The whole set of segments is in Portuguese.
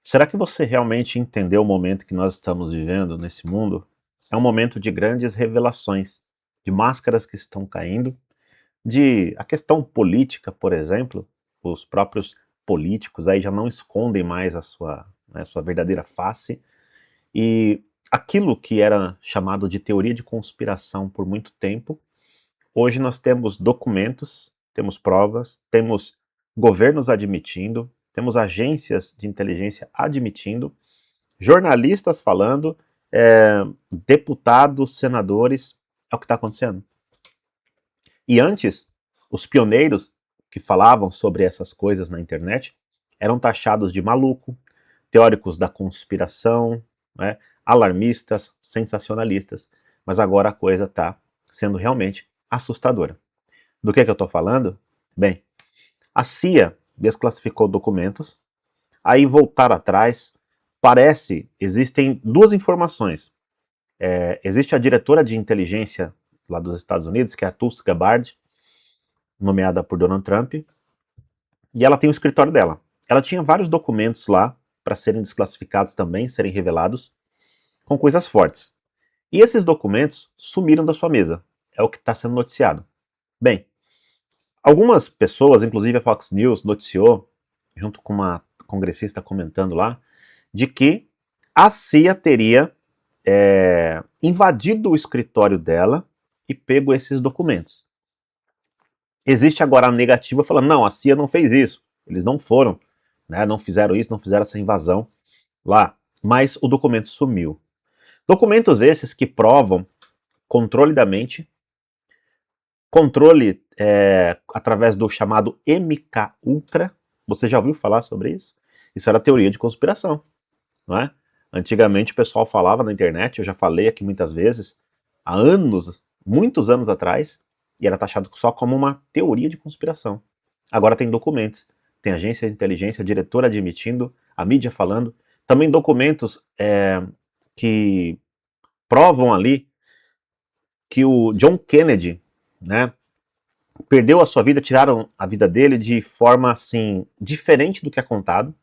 Será que você realmente entendeu o momento que nós estamos vivendo nesse mundo? É um momento de grandes revelações, de máscaras que estão caindo, de a questão política, por exemplo, os próprios políticos aí já não escondem mais a sua verdadeira face, e aquilo que era chamado de teoria de conspiração por muito tempo, hoje nós temos documentos, temos provas, temos governos admitindo, temos agências de inteligência admitindo, jornalistas falando, deputados, senadores, é o que está acontecendo. E antes, os pioneiros que falavam sobre essas coisas na internet eram taxados de maluco, teóricos da conspiração, né, alarmistas, sensacionalistas. Mas agora a coisa está sendo realmente assustadora. Do que eu estou falando? Bem, a CIA desclassificou documentos, aí voltar atrás, existem duas informações. Existe a diretora de inteligência lá dos Estados Unidos, que é a Tulsi Gabbard, nomeada por Donald Trump, e ela tem o escritório dela. Ela tinha vários documentos lá para serem desclassificados também, serem revelados, com coisas fortes. E esses documentos sumiram da sua mesa. É o que está sendo noticiado. Bem, algumas pessoas, inclusive a Fox News, noticiou, junto com uma congressista comentando lá, de que a CIA teria invadido o escritório dela e pego esses documentos. Existe agora a negativa falando, não, a CIA não fez isso, eles não foram, né, não fizeram isso, não fizeram essa invasão lá, mas o documento sumiu. Documentos esses que provam controle da mente, controle através do chamado MK-Ultra. Você já ouviu falar sobre isso? Isso era teoria de conspiração, não é? Antigamente o pessoal falava na internet, eu já falei aqui muitas vezes, há anos, muitos anos atrás, e era taxado só como uma teoria de conspiração. Agora tem documentos, tem agência de inteligência, diretora admitindo, a mídia falando, também documentos que provam ali que o John Kennedy, né, perdeu a sua vida, tiraram a vida dele de forma assim diferente do que é contado,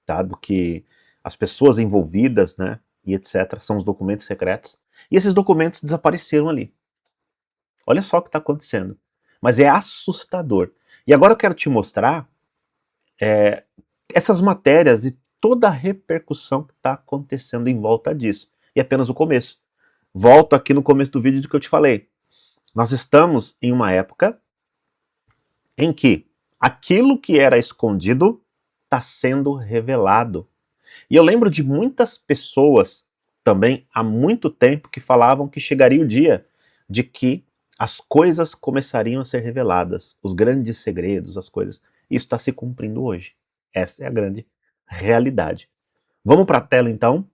tá? Do que as pessoas envolvidas, né, e etc. São os documentos secretos. E esses documentos desapareceram ali. Olha só o que está acontecendo. Mas é assustador. E agora eu quero te mostrar essas matérias e toda a repercussão que está acontecendo em volta disso. E apenas o começo. Volto aqui no começo do vídeo do que eu te falei. Nós estamos em uma época em que aquilo que era escondido está sendo revelado. E eu lembro de muitas pessoas também há muito tempo que falavam que chegaria o dia de que as coisas começariam a ser reveladas, os grandes segredos, as coisas. Isso está se cumprindo hoje. Essa é a grande realidade. Vamos para a tela então?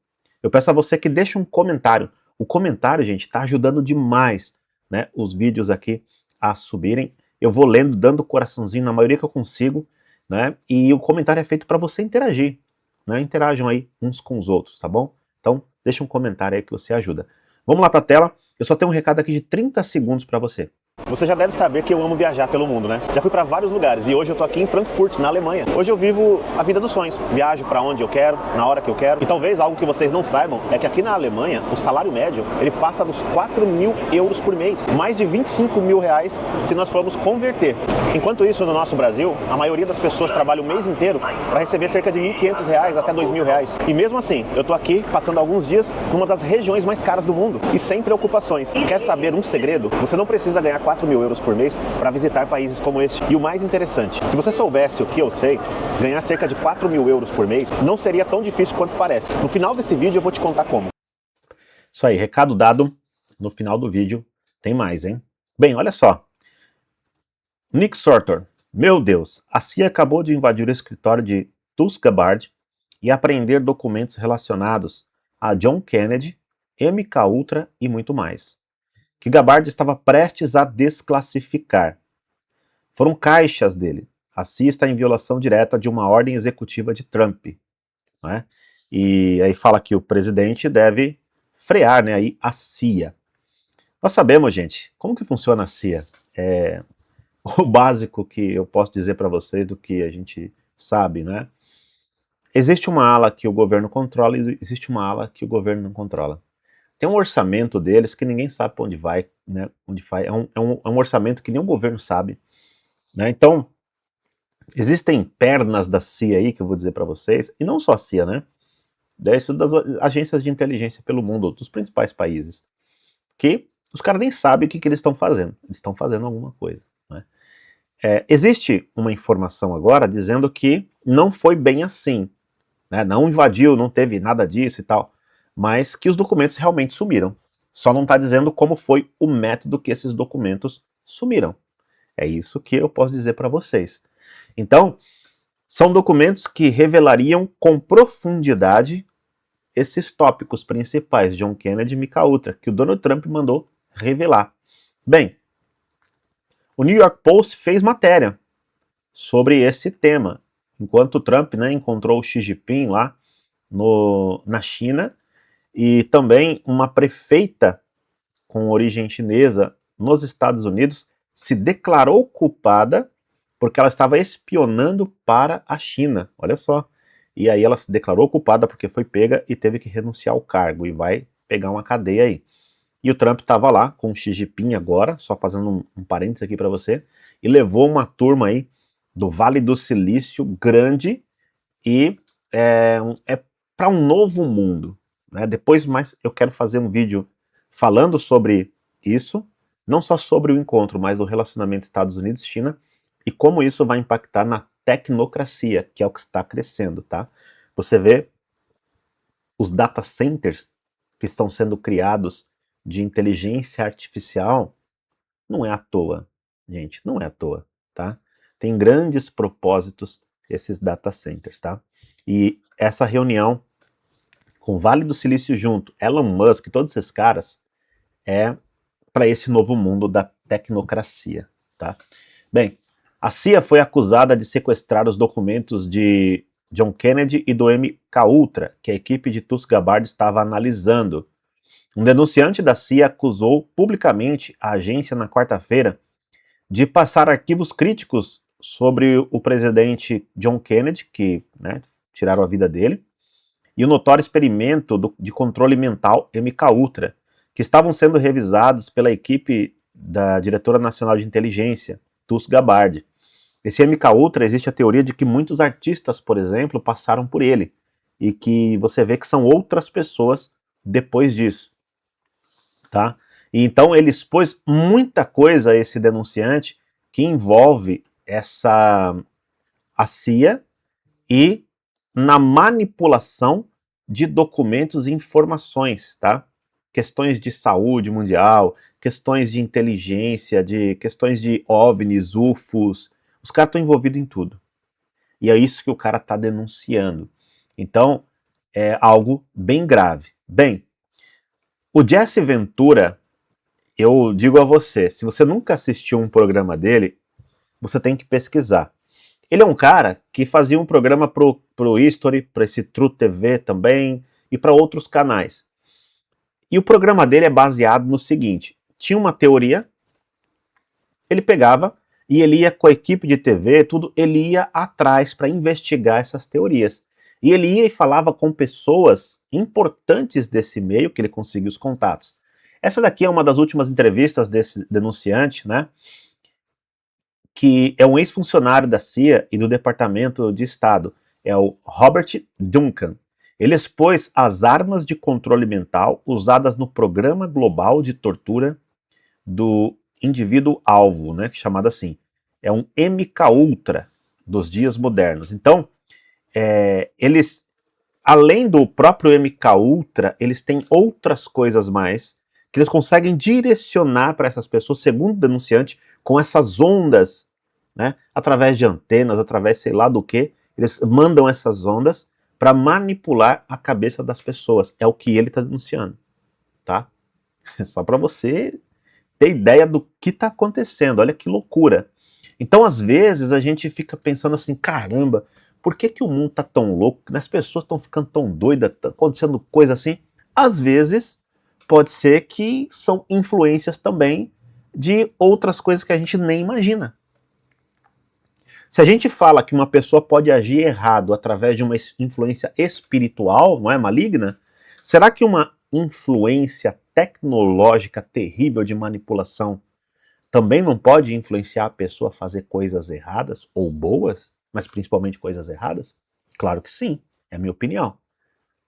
Eu peço a você que deixe um comentário. O comentário, gente, está ajudando demais, né, os vídeos aqui a subirem. Eu vou lendo, dando coraçãozinho na maioria que eu consigo, né? E o comentário é feito para você interagir, né? Interajam aí uns com os outros, tá bom? Então, deixa um comentário aí que você ajuda. Vamos lá para a tela. Eu só tenho um recado aqui de 30 segundos para você. Você já deve saber que eu amo viajar pelo mundo, né? Já fui para vários lugares e hoje eu tô aqui em Frankfurt, na Alemanha. Hoje eu vivo a vida dos sonhos. Viajo para onde eu quero, na hora que eu quero. E talvez algo que vocês não saibam é que aqui na Alemanha, o salário médio, ele passa dos 4.000 euros por mês. Mais de 25 mil reais se nós formos converter. Enquanto isso, no nosso Brasil, a maioria das pessoas trabalha o mês inteiro para receber cerca de 1.500 reais até 2.000 reais. E mesmo assim, eu tô aqui passando alguns dias numa das regiões mais caras do mundo e sem preocupações. Quer saber um segredo? Você não precisa ganhar 4.000 euros por mês para visitar países como este. E o mais interessante, se você soubesse o que eu sei, ganhar cerca de 4.000 euros por mês não seria tão difícil quanto parece. No final desse vídeo eu vou te contar como. Isso aí, recado dado. No final do vídeo tem mais, hein? Bem, olha só. Nick Sortor. Meu Deus, a CIA acabou de invadir o escritório de Tulsi Gabbard e apreender documentos relacionados a John Kennedy, MK-Ultra e muito mais, que Gabbard estava prestes a desclassificar. Foram caixas dele. A CIA está em violação direta de uma ordem executiva de Trump. Né? E aí fala que o presidente deve frear, né, aí a CIA. Nós sabemos, gente, como que funciona a CIA. O básico que eu posso dizer para vocês do que a gente sabe, né? existe uma ala que o governo controla e existe uma ala que o governo não controla. Tem um orçamento deles que ninguém sabe para onde vai, né? Onde vai. É um orçamento que nem o governo sabe, né? Então, existem pernas da CIA aí, que eu vou dizer para vocês, e não só a CIA, né? Isso das agências de inteligência pelo mundo, dos principais países, que os caras nem sabem o que eles estão fazendo. Eles estão fazendo alguma coisa, né? Existe uma informação agora dizendo que não foi bem assim, né? Não invadiu, não teve nada disso e tal, mas que os documentos realmente sumiram. Só não está dizendo como foi o método que esses documentos sumiram. É isso que eu posso dizer para vocês. Então, são documentos que revelariam com profundidade esses tópicos principais, John Kennedy e MK Ultra, que o Donald Trump mandou revelar. Bem, o New York Post fez matéria sobre esse tema, enquanto o Trump, né, encontrou o Xi Jinping lá na China, e também uma prefeita com origem chinesa nos Estados Unidos se declarou culpada porque ela estava espionando para a China, olha só. E aí ela se declarou culpada porque foi pega e teve que renunciar ao cargo e vai pegar uma cadeia aí. E o Trump estava lá com o Xi Jinping agora, só fazendo um parênteses aqui para você, e levou uma turma aí do Vale do Silício grande e é para um novo mundo, né? Depois mais eu quero fazer um vídeo falando sobre isso, não só sobre o encontro, mas o relacionamento Estados Unidos-China e como isso vai impactar na tecnocracia, que é o que está crescendo, tá? Você vê os data centers que estão sendo criados de inteligência artificial, não é à toa, gente, não é à toa, tá? Tem grandes propósitos esses data centers, tá? E essa reunião com o Vale do Silício junto, Elon Musk, todos esses caras, é para esse novo mundo da tecnocracia, tá? Bem, a CIA foi acusada de sequestrar os documentos de John Kennedy e do MK Ultra, que a equipe de Tulsi Gabbard estava analisando. Um denunciante da CIA acusou publicamente a agência na quarta-feira de passar arquivos críticos sobre o presidente John Kennedy, que, né, tiraram a vida dele, e o notório experimento de controle mental MK Ultra, que estavam sendo revisados pela equipe da diretora nacional de inteligência, Tulsi Gabbard. Esse MK Ultra, existe a teoria de que muitos artistas, por exemplo, passaram por ele, e que você vê que são outras pessoas depois disso, tá? E então ele expôs muita coisa a esse denunciante que envolve a CIA e na manipulação de documentos e informações, tá? Questões de saúde mundial, questões de inteligência, questões de OVNIs, UFOs, os caras estão envolvidos em tudo. E é isso que o cara está denunciando. Então, é algo bem grave. Bem, o Jesse Ventura, eu digo a você, se você nunca assistiu um programa dele, você tem que pesquisar. Ele é um cara que fazia um programa pro History, para esse True TV também, e para outros canais. E o programa dele é baseado no seguinte, tinha uma teoria, ele pegava e ele ia com a equipe de TV, tudo, ele ia atrás para investigar essas teorias. E ele ia e falava com pessoas importantes desse meio, que ele conseguiu os contatos. Essa daqui é uma das últimas entrevistas desse denunciante, né? Que é um ex-funcionário da CIA e do Departamento de Estado, é o Robert Duncan. Ele expôs as armas de controle mental usadas no Programa Global de Tortura do Indivíduo Alvo, né, chamado assim. É um MK Ultra dos dias modernos. Então, eles, além do próprio MK Ultra, eles têm outras coisas mais que eles conseguem direcionar para essas pessoas, segundo o denunciante, com essas ondas, né, através de antenas, através sei lá do que, eles mandam essas ondas para manipular a cabeça das pessoas. É o que ele está denunciando, tá? Só para você ter ideia do que está acontecendo, olha que loucura. Então, às vezes, a gente fica pensando assim, caramba, por que o mundo está tão louco, as pessoas estão ficando tão doidas, tá acontecendo coisa assim? Às vezes, pode ser que são influências também de outras coisas que a gente nem imagina. Se a gente fala que uma pessoa pode agir errado através de uma influência espiritual, não é, maligna, será que uma influência tecnológica terrível de manipulação também não pode influenciar a pessoa a fazer coisas erradas ou boas, mas principalmente coisas erradas? Claro que sim, é a minha opinião,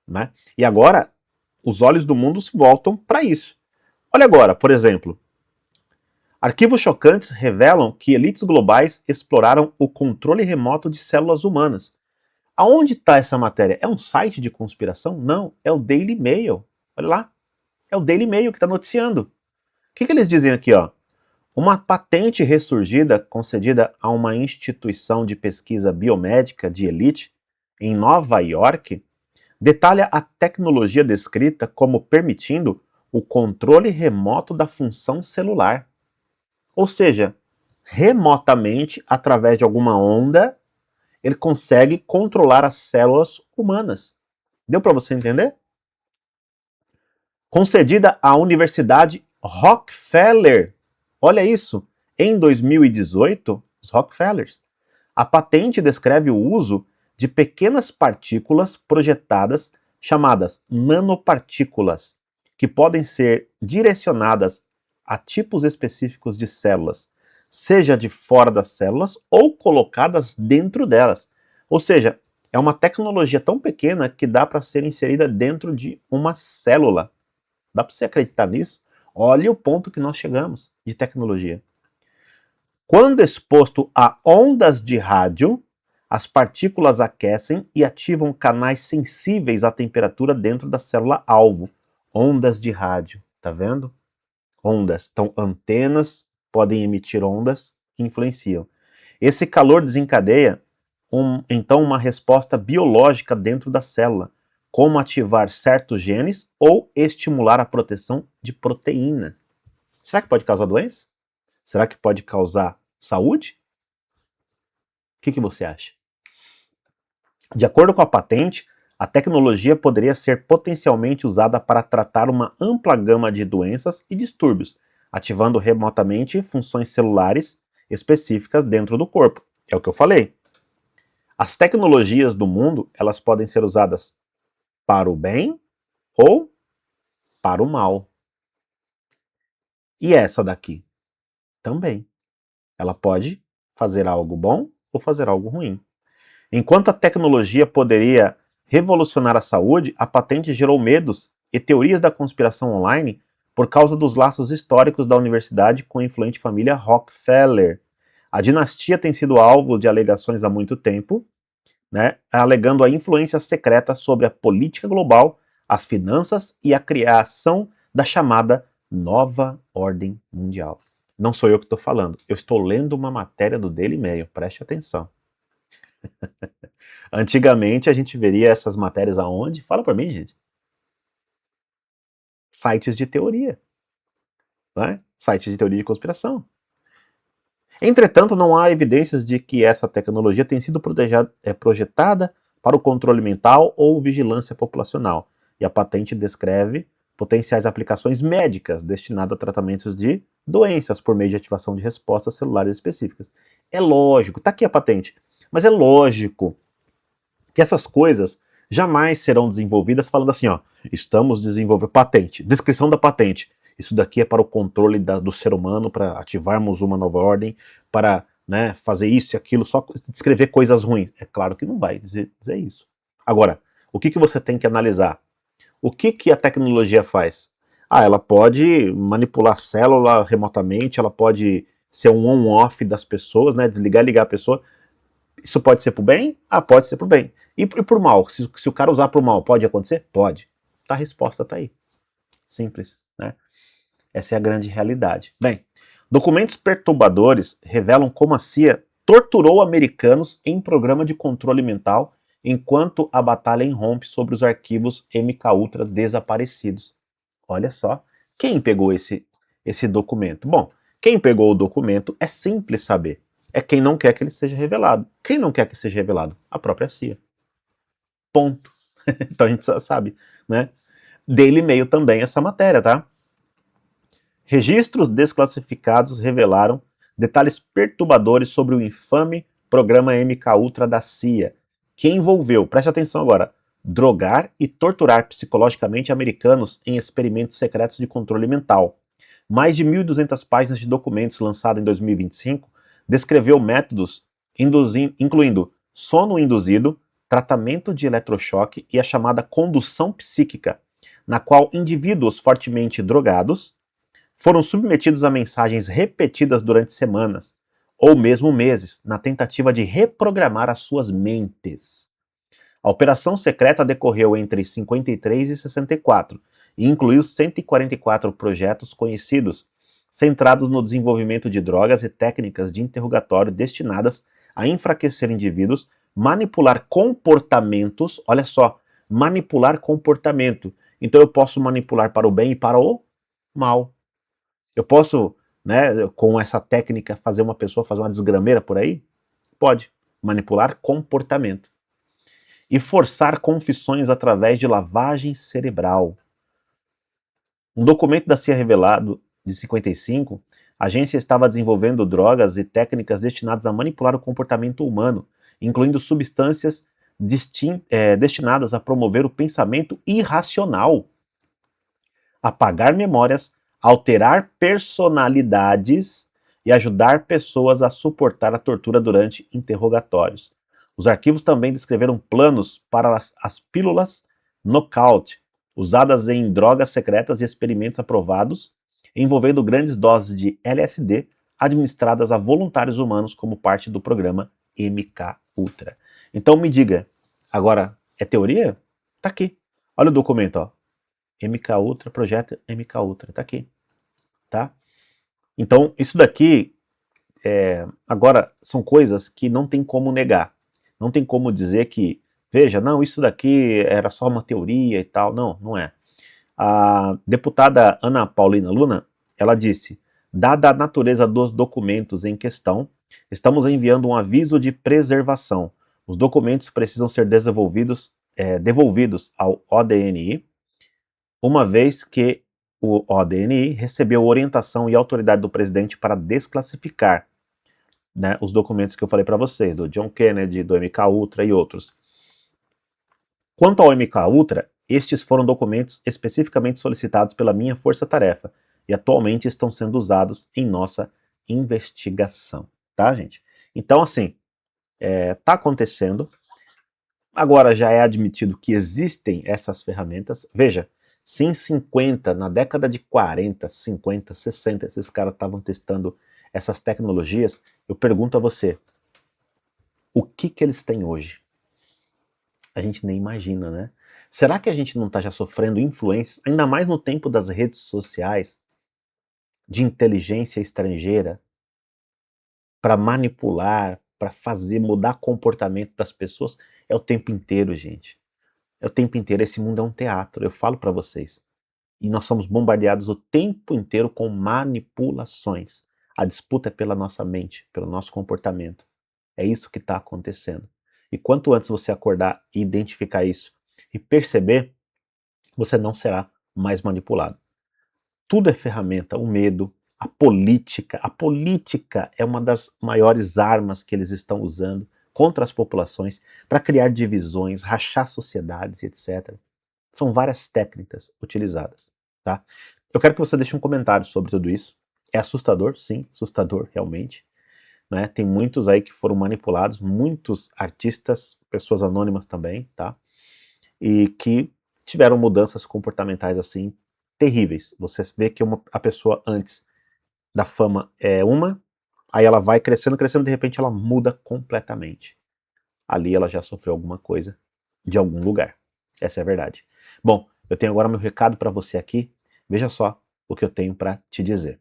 né? E agora, os olhos do mundo voltam para isso. Olha agora, por exemplo, arquivos chocantes revelam que elites globais exploraram o controle remoto de células humanas. Aonde está essa matéria? É um site de conspiração? Não, é o Daily Mail. Olha lá, é o Daily Mail que está noticiando. O que eles dizem aqui, ó? Uma patente ressurgida concedida a uma instituição de pesquisa biomédica de elite em Nova York detalha a tecnologia descrita como permitindo o controle remoto da função celular. Ou seja, remotamente, através de alguma onda, ele consegue controlar as células humanas. Deu para você entender? Concedida à Universidade Rockefeller. Olha isso, em 2018, os Rockefellers. A patente descreve o uso de pequenas partículas projetadas chamadas nanopartículas, que podem ser direcionadas a tipos específicos de células, seja de fora das células ou colocadas dentro delas. Ou seja, é uma tecnologia tão pequena que dá para ser inserida dentro de uma célula. Dá para você acreditar nisso? Olha o ponto que nós chegamos de tecnologia. Quando exposto a ondas de rádio, as partículas aquecem e ativam canais sensíveis à temperatura dentro da célula-alvo. Ondas de rádio, tá vendo? Ondas. Então, antenas podem emitir ondas que influenciam. Esse calor desencadeia, então, uma resposta biológica dentro da célula, como ativar certos genes ou estimular a proteção de proteína. Será que pode causar doença? Será que pode causar saúde? O que você acha? De acordo com a patente, a tecnologia poderia ser potencialmente usada para tratar uma ampla gama de doenças e distúrbios, ativando remotamente funções celulares específicas dentro do corpo. É o que eu falei. As tecnologias do mundo, elas podem ser usadas para o bem ou para o mal. E essa daqui também. Ela pode fazer algo bom ou fazer algo ruim. Enquanto a tecnologia poderia revolucionar a saúde, a patente gerou medos e teorias da conspiração online por causa dos laços históricos da universidade com a influente família Rockefeller. A dinastia tem sido alvo de alegações há muito tempo, né, alegando a influência secreta sobre a política global, as finanças e a criação da chamada Nova Ordem Mundial. Não sou eu que estou falando, eu estou lendo uma matéria do Daily Mail, preste atenção. Antigamente a gente veria essas matérias aonde? Fala para mim, gente. Sites de teoria, né? Sites de teoria de conspiração. Entretanto, não há evidências de que essa tecnologia tenha sido projetada para o controle mental ou vigilância populacional, e a patente descreve potenciais aplicações médicas destinadas a tratamentos de doenças por meio de ativação de respostas celulares específicas. É lógico, tá aqui a patente, mas é lógico que essas coisas jamais serão desenvolvidas falando assim, ó, estamos desenvolvendo patente, descrição da patente. Isso daqui é para o controle do ser humano, para ativarmos uma nova ordem, para, né, fazer isso e aquilo, só descrever coisas ruins. É claro que não vai dizer isso. Agora, o que você tem que analisar? O que a tecnologia faz? Ah, ela pode manipular a célula remotamente, ela pode ser um on-off das pessoas, né, desligar e ligar a pessoa. Isso pode ser pro bem? Ah, pode ser pro bem. E pro mal? Se o cara usar pro mal, pode acontecer? Pode. A resposta tá aí. Simples, né? Essa é a grande realidade. Bem, documentos perturbadores revelam como a CIA torturou americanos em programa de controle mental enquanto a batalha irrompe sobre os arquivos MKUltra desaparecidos. Olha só, quem pegou esse documento? Bom, quem pegou o documento é simples saber. É quem não quer que ele seja revelado. Quem não quer que seja revelado? A própria CIA. Ponto. Então a gente já sabe, né? Daily Mail também essa matéria, tá? Registros desclassificados revelaram detalhes perturbadores sobre o infame programa MK Ultra da CIA, que envolveu, preste atenção agora, drogar e torturar psicologicamente americanos em experimentos secretos de controle mental. Mais de 1.200 páginas de documentos lançados em 2025 descreveu métodos incluindo sono induzido, tratamento de eletrochoque e a chamada condução psíquica, na qual indivíduos fortemente drogados foram submetidos a mensagens repetidas durante semanas, ou mesmo meses, na tentativa de reprogramar as suas mentes. A operação secreta decorreu entre 53 e 64 e incluiu 144 projetos conhecidos, centrados no desenvolvimento de drogas e técnicas de interrogatório destinadas a enfraquecer indivíduos, manipular comportamentos, olha só, manipular comportamento. Então eu posso manipular para o bem e para o mal. Eu posso, né, com essa técnica, fazer uma pessoa fazer uma desgrameira por aí? Pode. Manipular comportamento. E forçar confissões através de lavagem cerebral. Um documento da CIA revelado, de 55, a agência estava desenvolvendo drogas e técnicas destinadas a manipular o comportamento humano, incluindo substâncias destinadas a promover o pensamento irracional, apagar memórias, alterar personalidades e ajudar pessoas a suportar a tortura durante interrogatórios. Os arquivos também descreveram planos para as pílulas knockout, usadas em drogas secretas e experimentos aprovados, envolvendo grandes doses de LSD administradas a voluntários humanos como parte do programa MK Ultra. Então me diga, agora é teoria? Tá aqui. Olha o documento, ó. MK Ultra, projeto MK Ultra, tá aqui, tá? Então, isso daqui, agora, são coisas que não tem como negar. Não tem como dizer que, veja, não, isso daqui era só uma teoria e tal. Não, não é. A deputada Ana Paulina Luna, ela disse, dada a natureza dos documentos em questão, estamos enviando um aviso de preservação. Os documentos precisam ser devolvidos ao ODNI, uma vez que o ODNI recebeu orientação e autoridade do presidente para desclassificar, né, os documentos que eu falei para vocês, do John Kennedy, do MK Ultra e outros. Quanto ao MK Ultra, estes foram documentos especificamente solicitados pela minha força-tarefa e atualmente estão sendo usados em nossa investigação, tá, gente? Então, assim, tá acontecendo. Agora já é admitido que existem essas ferramentas. Veja, se em 50, na década de 40, 50, 60, esses caras estavam testando essas tecnologias, eu pergunto a você, o que eles têm hoje? A gente nem imagina, né? Será que a gente não está já sofrendo influências, ainda mais no tempo das redes sociais, de inteligência estrangeira, para manipular, para fazer mudar comportamento das pessoas? É o tempo inteiro, gente. É o tempo inteiro. Esse mundo é um teatro, eu falo para vocês. E nós somos bombardeados o tempo inteiro com manipulações. A disputa é pela nossa mente, pelo nosso comportamento. É isso que está acontecendo. E quanto antes você acordar e identificar isso e perceber, você não será mais manipulado. Tudo é ferramenta, o medo, a política. A política é uma das maiores armas que eles estão usando contra as populações para criar divisões, rachar sociedades, etc. São várias técnicas utilizadas, tá? Eu quero que você deixe um comentário sobre tudo isso. É assustador? Sim, assustador realmente. Né? Tem muitos aí que foram manipulados, muitos artistas, pessoas anônimas também, tá? E que tiveram mudanças comportamentais assim terríveis. Você vê que a pessoa antes da fama é uma, aí ela vai crescendo, crescendo, de repente ela muda completamente. Ali ela já sofreu alguma coisa de algum lugar. Essa é a verdade. Bom, eu tenho agora meu recado para você aqui. Veja só o que eu tenho para te dizer.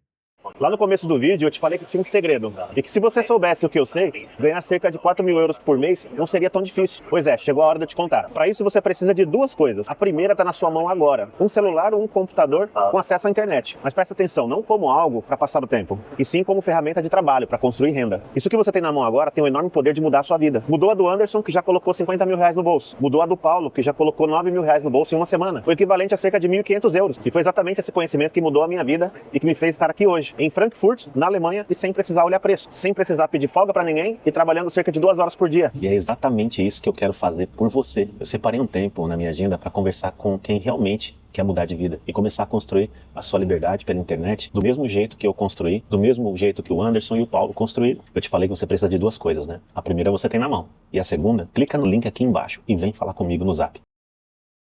Lá no começo do vídeo eu te falei que tinha um segredo, e que se você soubesse o que eu sei, ganhar cerca de 4.000 euros por mês não seria tão difícil. Pois é, chegou a hora de eu te contar. Para isso você precisa de duas coisas. A primeira está na sua mão agora, um celular ou um computador com acesso à internet. Mas presta atenção, não como algo para passar o tempo, e sim como ferramenta de trabalho, para construir renda. Isso que você tem na mão agora tem um enorme poder de mudar a sua vida. Mudou a do Anderson, que já colocou 50 mil reais no bolso. Mudou a do Paulo, que já colocou 9 mil reais no bolso em uma semana. O equivalente a cerca de 1.500 euros. E foi exatamente esse conhecimento que mudou a minha vida e que me fez estar aqui hoje, em Frankfurt, na Alemanha, e sem precisar olhar preço, sem precisar pedir folga para ninguém e trabalhando cerca de 2 horas por dia. E é exatamente isso que eu quero fazer por você. Eu separei um tempo na minha agenda para conversar com quem realmente quer mudar de vida e começar a construir a sua liberdade pela internet do mesmo jeito que eu construí, do mesmo jeito que o Anderson e o Paulo construíram. Eu te falei que você precisa de 2 coisas, né? A primeira você tem na mão e a segunda, clica no link aqui embaixo e vem falar comigo no Zap.